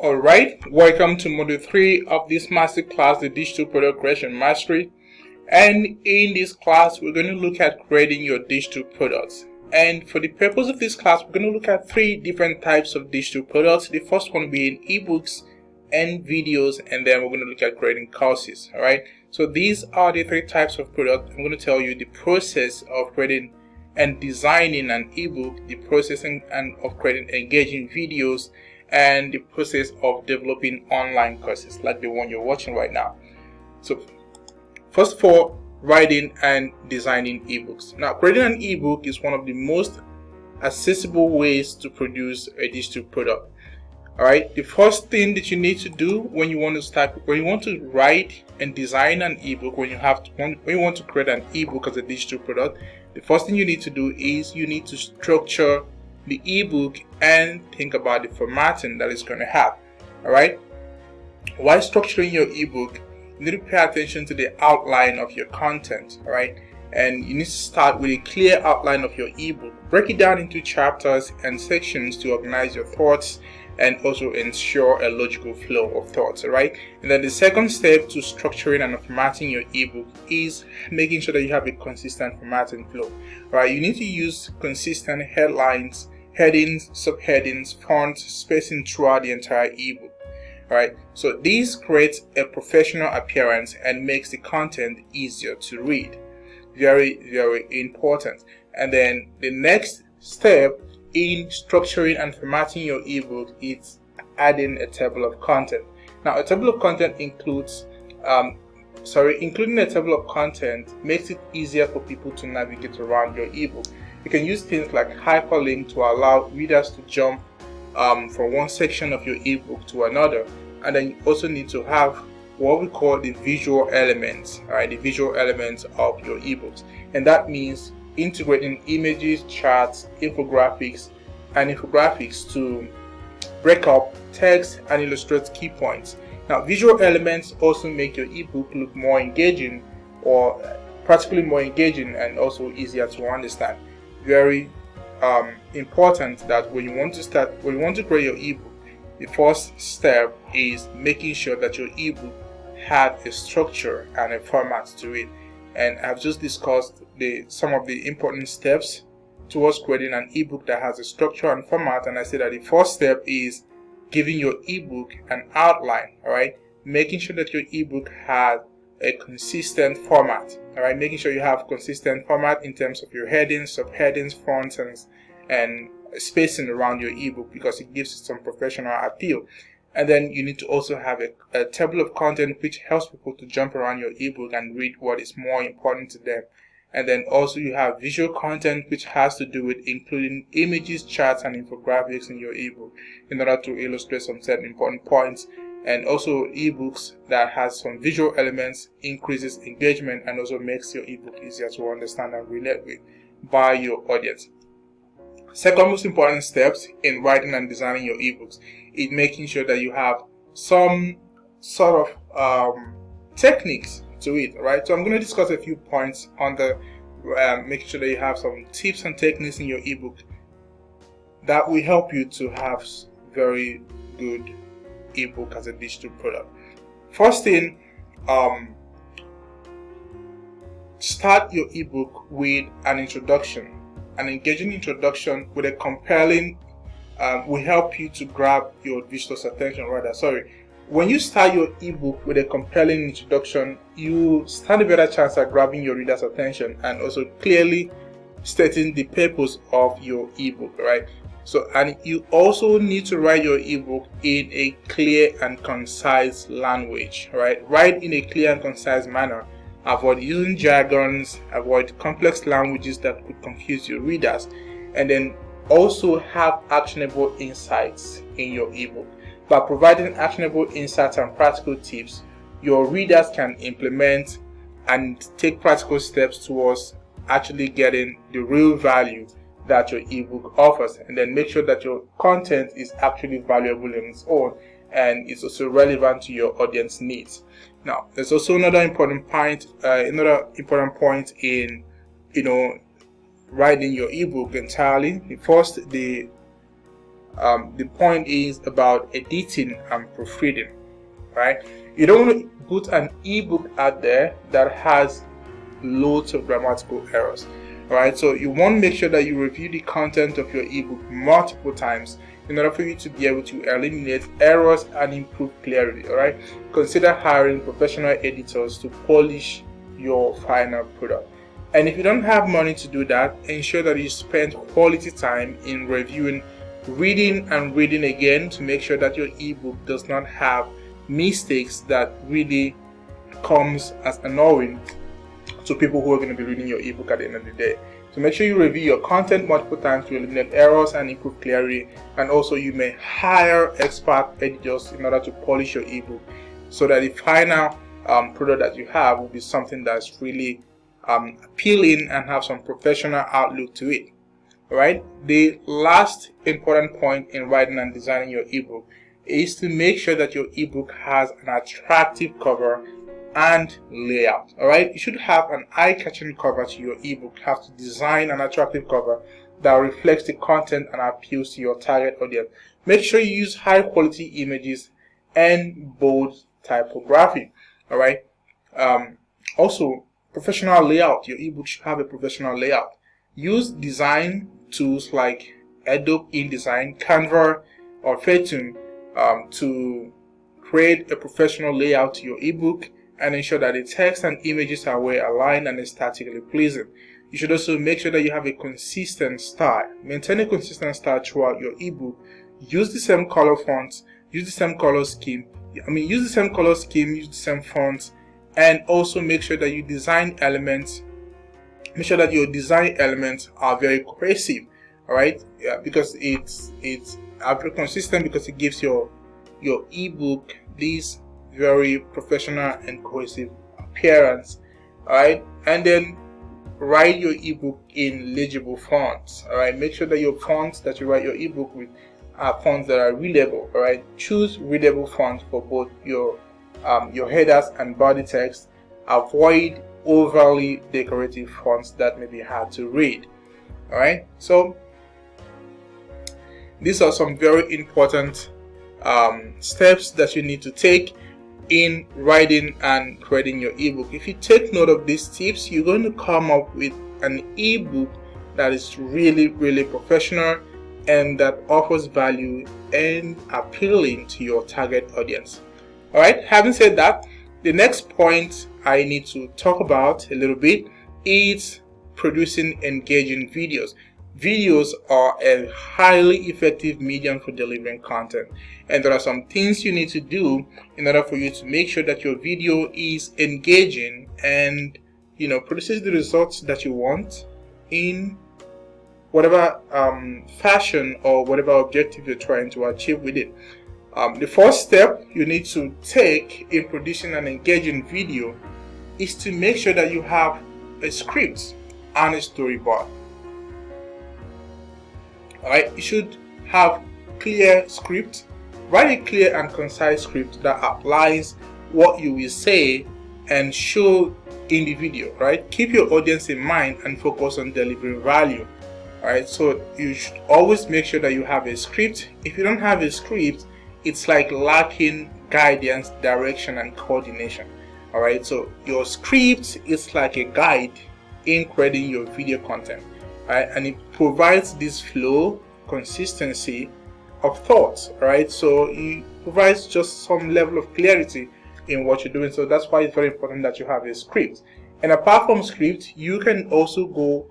Alright, welcome to Module 3 of this master class, the Digital Product Creation Mastery. And in this class, we're going to look at creating your digital products. And for the purpose of this class, we're going to look at 3 different types of digital products. The first one being ebooks and videos, and then we're going to look at creating courses. Alright, so these are the 3 types of products. I'm going to tell you the process of creating and designing an ebook, the processing and of creating engaging videos, and the process of developing online courses like the one you're watching right now. So first of all, writing and designing ebooks. Now, creating an ebook is one of the most accessible ways to produce a digital product. All right, the first thing that you need to do when you want to write and design an ebook, when you want to create an ebook as a digital product, the first thing you need to do is you need to structure the ebook and think about the formatting that it's going to have. All right, while structuring your ebook, you need to pay attention to the outline of your content. All right, and you need to start with a clear outline of your ebook. Break it down into chapters and sections to organize your thoughts and also ensure a logical flow of thoughts. All right, and then the second step to structuring and formatting your ebook is making sure that you have a consistent formatting flow. All right, you need to use consistent headlines, headings, subheadings, font, spacing throughout the entire ebook. Alright, so this creates a professional appearance and makes the content easier to read. Very, very important. And then the next step in structuring and formatting your ebook is adding a table of content. Now, a table of content including a table of content makes it easier for people to navigate around your ebook. You can use things like hyperlink to allow readers to jump from one section of your ebook to another. And then you also need to have what we call the visual elements, right? The visual elements of your ebooks. And that means integrating images, charts, infographics to break up text and illustrate key points. Now, visual elements also make your ebook look more engaging, or practically more engaging, and also easier to understand. Very important that when you want to create your ebook, the first step is making sure that your ebook has a structure and a format to it. And I've just discussed some of the important steps towards creating an ebook that has a structure and format. And I said that the first step is giving your ebook an outline. All right, making sure that your ebook has a consistent format. All right, making sure you have consistent format in terms of your headings, subheadings, fonts, and spacing around your ebook, because it gives it some professional appeal. And then you need to also have a table of content which helps people to jump around your ebook and read what is more important to them. And then also you have visual content which has to do with including images, charts, and infographics in your ebook in order to illustrate some certain important points. And also ebooks that has some visual elements increases engagement and also makes your ebook easier to understand and relate with by your audience. Second most important steps in writing and designing your ebooks is making sure that you have some sort of techniques to it. Right, so I'm going to discuss a few points on the making sure that you have some tips and techniques in your ebook that will help you to have very good ebook as a digital product. First thing, start your ebook with an introduction. An engaging introduction with a compelling will help you to grab your visitor's attention. When you start your ebook with a compelling introduction, you stand a better chance at grabbing your reader's attention and also clearly stating the purpose of your ebook, right? So, and you also need to write your ebook in a clear and concise language, right? Write in a clear and concise manner. Avoid using jargons, avoid complex languages that could confuse your readers, and then also have actionable insights in your ebook. By providing actionable insights and practical tips, your readers can implement and take practical steps towards actually getting the real value that your ebook offers, and then make sure that your content is actually valuable in its own and it's also relevant to your audience needs. Now, there's also another important point in writing your ebook entirely. First, the the point is about editing and proofreading, right? You don't want to put an ebook out there that has loads of grammatical errors. Alright, so you want to make sure that you review the content of your ebook multiple times in order for you to be able to eliminate errors and improve clarity. Alright, consider hiring professional editors to polish your final product. And if you don't have money to do that, ensure that you spend quality time in reviewing, reading and reading again to make sure that your ebook does not have mistakes that really comes as annoying to people who are going to be reading your ebook at the end of the day. So make sure you review your content multiple times to eliminate errors and improve clarity. And also you may hire expert editors in order to polish your ebook so that the final product that you have will be something that's really appealing and have some professional outlook to it. Alright, the last important point in writing and designing your ebook is to make sure that your ebook has an attractive cover and layout. Alright, you should have an eye-catching cover to your ebook. You have to design an attractive cover that reflects the content and appeals to your target audience. Make sure you use high quality images and bold typography. Alright, also professional layout. Your ebook should have a professional layout. Use design tools like Adobe InDesign, Canva or Photoshop to create a professional layout to your ebook and ensure that the text and images are well aligned and aesthetically pleasing. You should also make sure that you have a consistent style. Maintain a consistent style throughout your ebook. Use the same color fonts, use the same color scheme. Use the same color scheme, use the same fonts, and also make sure that you design elements. Make sure that your design elements are very cohesive. All right, because it's very consistent, because it gives your ebook this very professional and cohesive appearance. Alright, and then write your ebook in legible fonts. Alright, make sure that your fonts that you write your ebook with are fonts that are readable. Alright, choose readable fonts for both your headers and body text. Avoid overly decorative fonts that may be hard to read. Alright, so these are some very important steps that you need to take in writing and creating your ebook. If you take note of these tips, you're going to come up with an ebook that is really professional and that offers value and appealing to your target audience. Alright, having said that, the next point I need to talk about a little bit is producing engaging videos. Videos are a highly effective medium for delivering content, and there are some things you need to do in order for you to make sure that your video is engaging and produces the results that you want in whatever fashion or whatever objective you're trying to achieve with it. The first step you need to take in producing an engaging video is to make sure that you have a script and a storyboard. Alright, you should have clear script. Write a clear and concise script that outlines what you will say and show in the video. Right, keep your audience in mind and focus on delivering value. Alright, so you should always make sure that you have a script. If you don't have a script, it's like lacking guidance, direction, and coordination. Alright, so your script is like a guide in creating your video content. Right, and it provides this flow, consistency of thoughts. Right, so it provides just some level of clarity in what you're doing. So that's why it's very important that you have a script. And apart from script, you can also go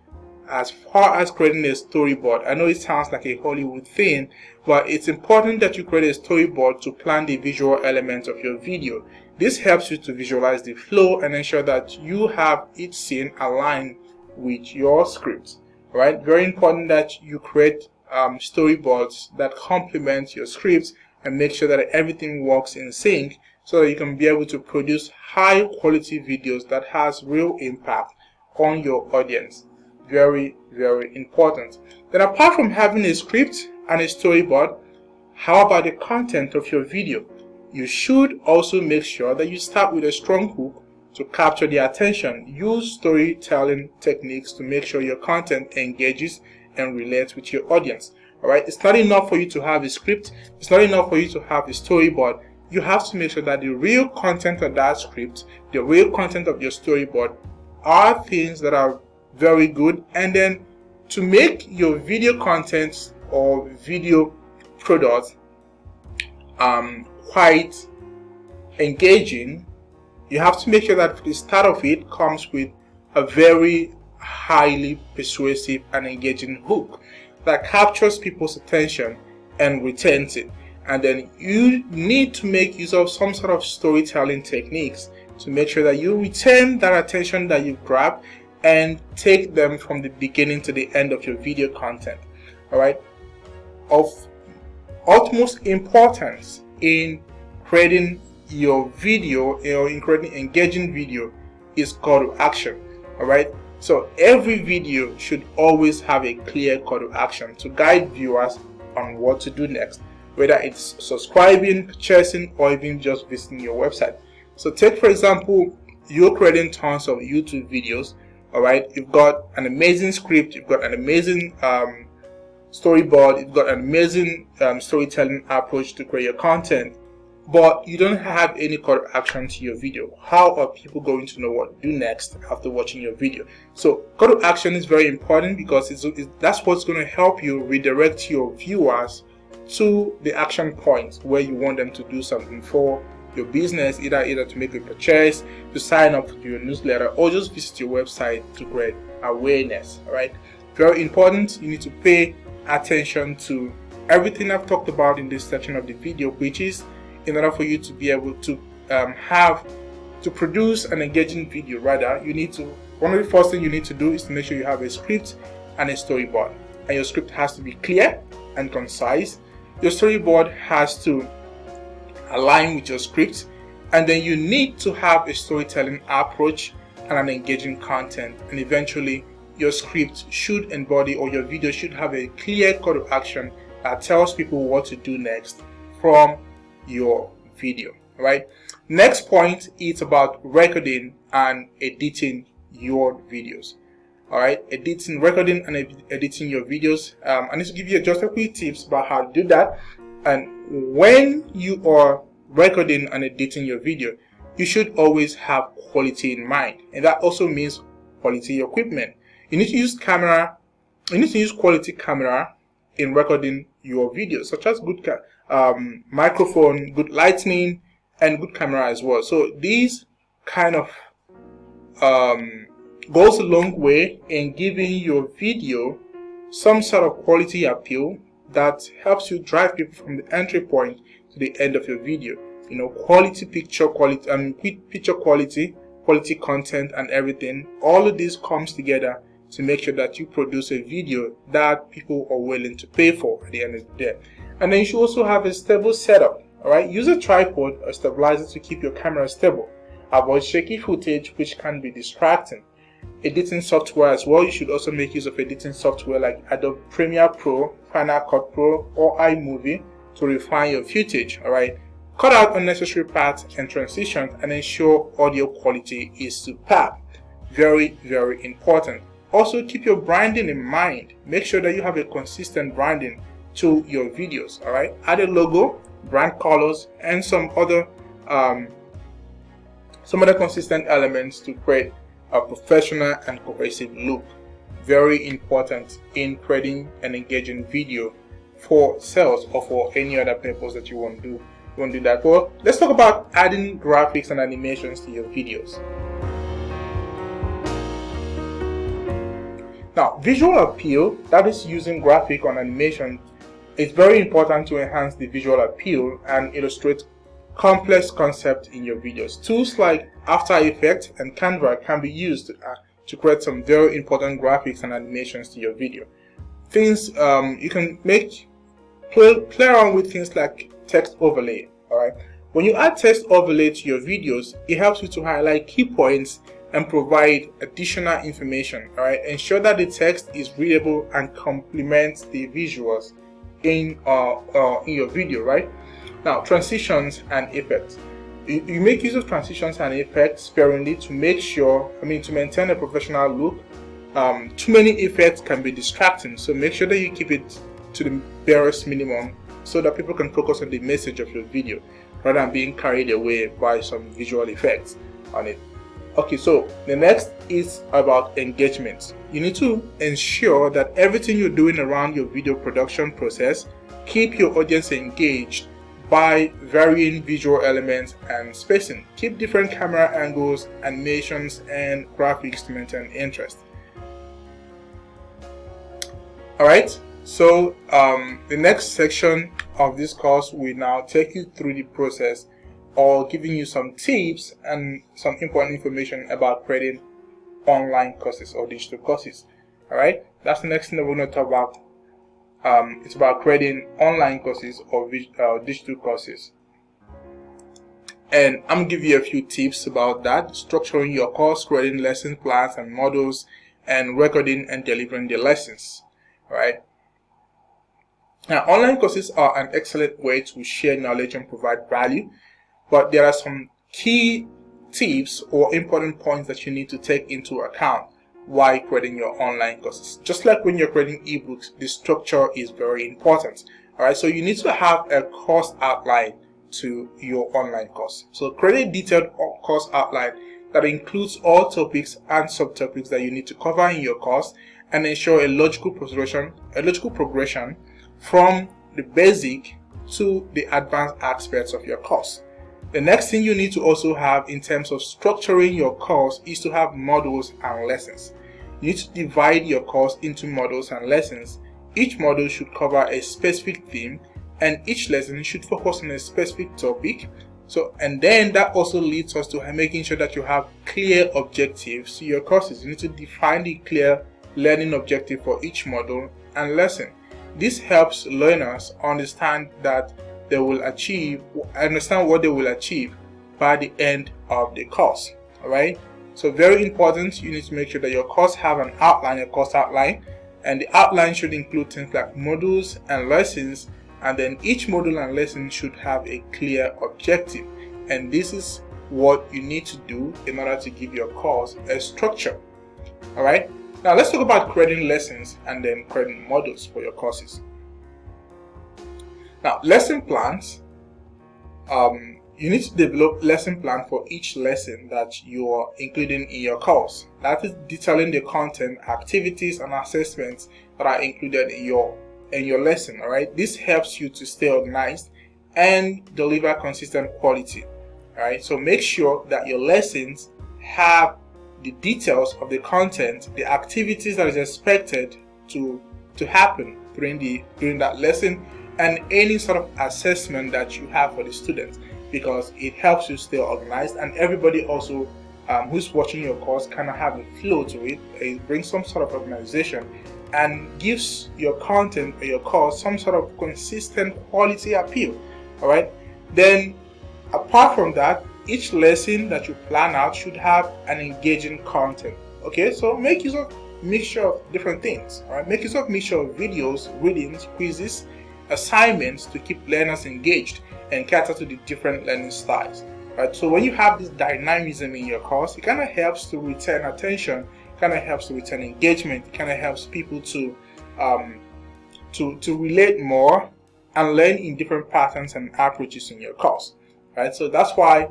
as far as creating a storyboard. I know it sounds like a Hollywood thing, but it's important that you create a storyboard to plan the visual elements of your video. This helps you to visualize the flow and ensure that you have each scene aligned with your script. Right, very important that you create storyboards that complement your scripts and make sure that everything works in sync so that you can be able to produce high quality videos that has real impact on your audience. Very important. Then apart from having a script and a storyboard, how about the content of your video? You should also make sure that you start with a strong hook to capture the attention. Use storytelling techniques to make sure your content engages and relates with your audience. All right, it's not enough for you to have a script. It's not enough for you to have a storyboard. You have to make sure that the real content of that script, the real content of your storyboard, are things that are very good. And then to make your video content or video product quite engaging, you have to make sure that the start of it comes with a very highly persuasive and engaging hook that captures people's attention and retains it. And then you need to make use of some sort of storytelling techniques to make sure that you retain that attention that you grab and take them from the beginning to the end of your video content. All right, of utmost importance in creating your video or in creating engaging video is call to action. All right, so every video should always have a clear call to action to guide viewers on what to do next, whether it's subscribing, purchasing, or even just visiting your website. So take, for example, you're creating tons of YouTube videos. All right, you've got an amazing script, you've got an amazing storyboard, you've got an amazing storytelling approach to create your content, but you don't have any call to action to your video. How are people going to know what to do next after watching your video? So call to action is very important because that's what's going to help you redirect your viewers to the action points where you want them to do something for your business, either to make a purchase, to sign up to your newsletter, or just visit your website to create awareness. All right, very important. You need to pay attention to everything I've talked about in this section of the video, which is in order for you to be able to produce an engaging video. Rather, one of the first things you need to do is to make sure you have a script and a storyboard, and your script has to be clear and concise. Your storyboard has to align with your script, and then you need to have a storytelling approach and an engaging content, and eventually your script should embody, or your video should have a clear call to action that tells people what to do next from your video. Right, next point is about recording and editing your videos. All right, recording and editing your videos. I need to give you just a quick tips about how to do that. And when you are recording and editing your video, you should always have quality in mind, and that also means quality equipment. You need to use quality camera in recording your videos, such as good microphone, good lighting, and good camera as well. So these kind of goes a long way in giving your video some sort of quality appeal that helps you drive people from the entry point to the end of your video. You know, quality picture quality and picture quality content and everything. All of this comes together to make sure that you produce a video that people are willing to pay for at the end of the day. And then you should also have a stable setup. All right, use a tripod or stabilizer to keep your camera stable. Avoid shaky footage, which can be distracting. Editing software as well. You should also make use of editing software like Adobe Premiere Pro, Final Cut Pro, or iMovie to refine your footage. All right, cut out unnecessary parts and transitions, and ensure audio quality is superb. Very, very important. Also, keep your branding in mind. Make sure that you have a consistent branding to your videos. All right, add a logo, brand colors, and some other consistent elements to create a professional and cohesive look. Very important in creating an engaging video for sales or for any other purpose that you want to do that. Well, let's talk about adding graphics and animations to your videos. Now, visual appeal, that is using graphic or animation, is very important to enhance the visual appeal and illustrate complex concepts in your videos. Tools like After Effects and Canva can be used to create some very important graphics and animations to your video. Things you can play around with things like text overlay. All right, when you add text overlay to your videos, it helps you to highlight key points and provide additional information. All right, ensure that the text is readable and complements the visuals in your video. Right now, transitions and effects. You make use of transitions and effects sparingly to maintain a professional look. Too many effects can be distracting, so make sure that you keep it to the barest minimum so that people can focus on the message of your video rather than being carried away by some visual effects on it. Okay, so the next is about engagement. You need to ensure that everything you're doing around your video production process keep your audience engaged by varying visual elements and spacing. Keep different camera angles, animations, and graphics to maintain interest. Alright, so the next section of this course will now take you through the process or giving you some tips and some important information about creating online courses or digital courses. Alright, that's the next thing that we're going to talk about. It's about creating online courses or digital courses. And I'm going to give you a few tips about that: structuring your course, creating lesson plans and models, and recording and delivering the lessons. Alright. Now, online courses are an excellent way to share knowledge and provide value, but there are some key tips or important points that you need to take into account while creating your online courses. Just like when you're creating ebooks, the structure is very important. Alright, so you need to have a course outline to your online course. So create a detailed course outline that includes all topics and subtopics that you need to cover in your course, and ensure a logical progression from the basic to the advanced aspects of your course. The next thing you need to also have in terms of structuring your course is to have modules and lessons. You need to divide your course into modules and lessons. Each module should cover a specific theme, and each lesson should focus on a specific topic. And then that also leads us to making sure that you have clear objectives to your courses. You need to define the clear learning objective for each module and lesson. This helps learners understand what they will achieve by the end of the course. Alright, so very important, you need to make sure that your course have an outline, a course outline, and the outline should include things like modules and lessons, and then each module and lesson should have a clear objective. And this is what you need to do in order to give your course a structure. Alright, now let's talk about creating lessons and then creating modules for your courses. Now, lesson plans, you need to develop lesson plan for each lesson that you are including in your course. That is detailing the content, activities, and assessments that are included in your lesson. Alright, this helps you to stay organized and deliver consistent quality. Alright, so make sure that your lessons have the details of the content, the activities that is expected to happen during that lesson, and any sort of assessment that you have for the students, because it helps you stay organized, and everybody also who's watching your course kind of have a flow to it. It brings some sort of organization and gives your content or your course some sort of consistent quality appeal. Alright, then apart from that, each lesson that you plan out should have an engaging content. Okay, so make use of mixture of different things. Alright, make use of mixture of videos, readings, quizzes, assignments to keep learners engaged and cater to the different learning styles. Right, so when you have this dynamism in your course, it kind of helps to retain attention, kind of helps to retain engagement, kind of helps people to relate more and learn in different patterns and approaches in your course. Right, so that's why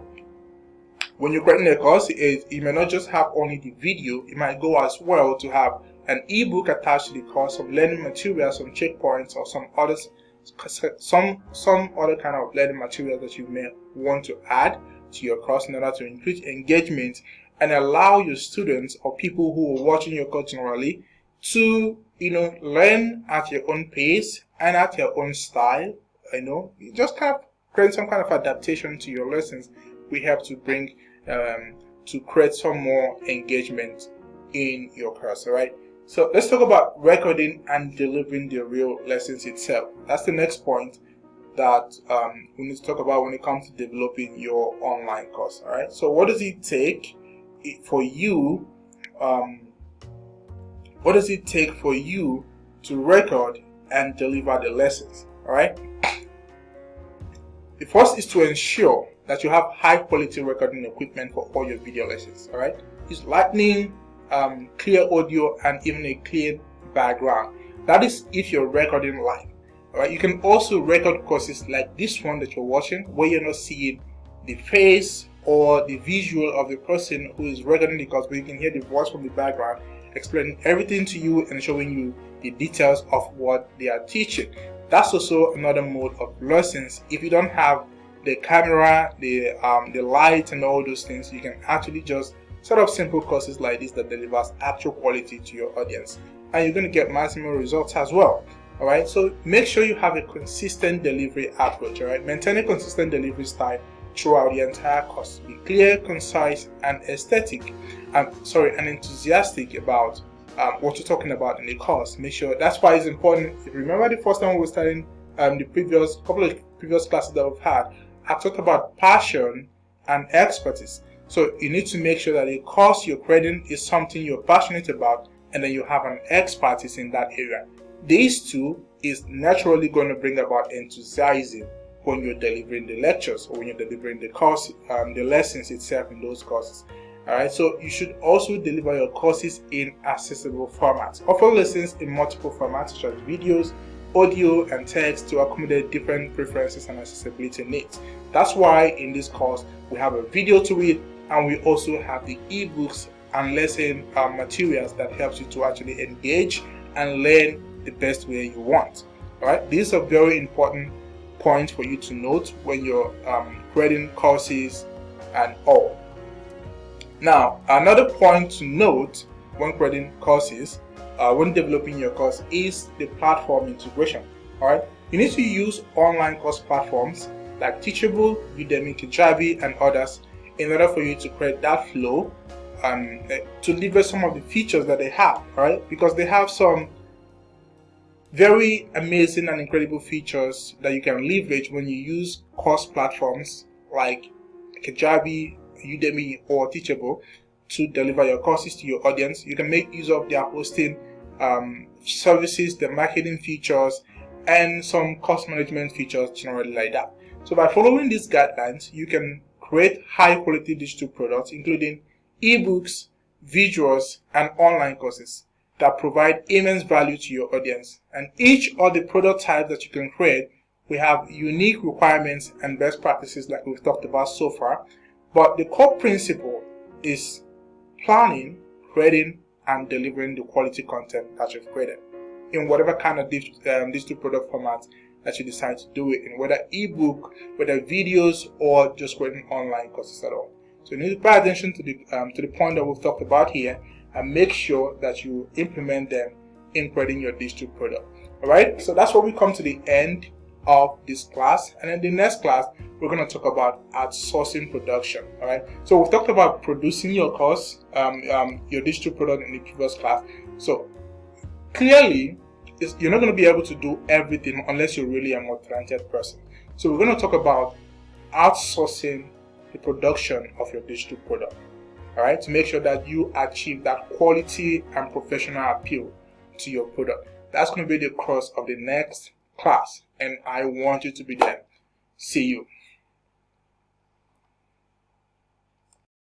when you're creating a course, it may not just have only the video. It might go as well to have an ebook attached to the course, some learning materials, some checkpoints, or some other kind of learning material that you may want to add to your course in order to increase engagement and allow your students or people who are watching your course generally to learn at your own pace and at your own style. You just kind of create some kind of adaptation to your lessons. We help to bring to create some more engagement in your course. All right, so let's talk about recording and delivering the real lessons itself. That's the next point that we need to talk about when it comes to developing your online course. All right, so what does it take for you? What does it take for you to record and deliver the lessons? All right, the first is to ensure that you have high quality recording equipment for all your video lessons. All right, use lightning, clear audio, and even a clean background. That is if you're recording live. Alright, you can also record courses like this one that you're watching, where you're not seeing the face or the visual of the person who is recording the course, but you can hear the voice from the background explaining everything to you and showing you the details of what they are teaching. That's also another mode of lessons. If you don't have the camera, the light and all those things, you can actually just set up simple courses like this that delivers actual quality to your audience, and you're going to get maximum results as well. Alright, so make sure you have a consistent delivery approach. Alright, maintain a consistent delivery style throughout the entire course. Be clear, concise, and and enthusiastic about what you're talking about in the course. Make sure that's why it's important. If you remember the first time we were studying the couple of previous classes that we've had, I talked about passion and expertise. So you need to make sure that the course you're creating is something you're passionate about, and then you have an expertise in that area. These two is naturally going to bring about enthusiasm when you're delivering the lectures or when you're delivering the course, the lessons itself in those courses. Alright, so you should also deliver your courses in accessible formats. Offer lessons in multiple formats such as videos, audio, and text to accommodate different preferences and accessibility needs. That's why in this course we have a video to read, and we also have the ebooks and lesson materials that helps you to actually engage and learn the best way you want. Alright, these are very important points for you to note when you're creating courses and all. Now, another point to note when creating courses, when developing your course, is the platform integration. Alright, you need to use online course platforms like Teachable, Udemy, Kajabi, and others in order for you to create that flow to leverage some of the features that they have. Alright, because they have some very amazing and incredible features that you can leverage when you use course platforms like Kajabi, Udemy, or Teachable to deliver your courses to your audience. You can make use of their hosting services, the marketing features, and some course management features generally like that. So by following these guidelines, you can create high quality digital products including ebooks, visuals, and online courses that provide immense value to your audience. And each of the product types that you can create, we have unique requirements and best practices like we've talked about so far. But the core principle is planning, creating, and delivering the quality content that you've created in whatever kind of digital product format that you decide to do it in, whether ebook, whether videos, or just creating online courses at all. So you need to pay attention to the point that we've talked about here, and make sure that you implement them in creating your digital product. Alright, so that's where we come to the end of this class, and in the next class we're going to talk about outsourcing production. Alright, so we've talked about producing your course, your digital product in the previous class. So clearly you're not going to be able to do everything unless you're really a more talented person. So we're going to talk about outsourcing the production of your digital product. Alright, to make sure that you achieve that quality and professional appeal to your product. That's going to be the crux of the next class, and I want you to be there. See you.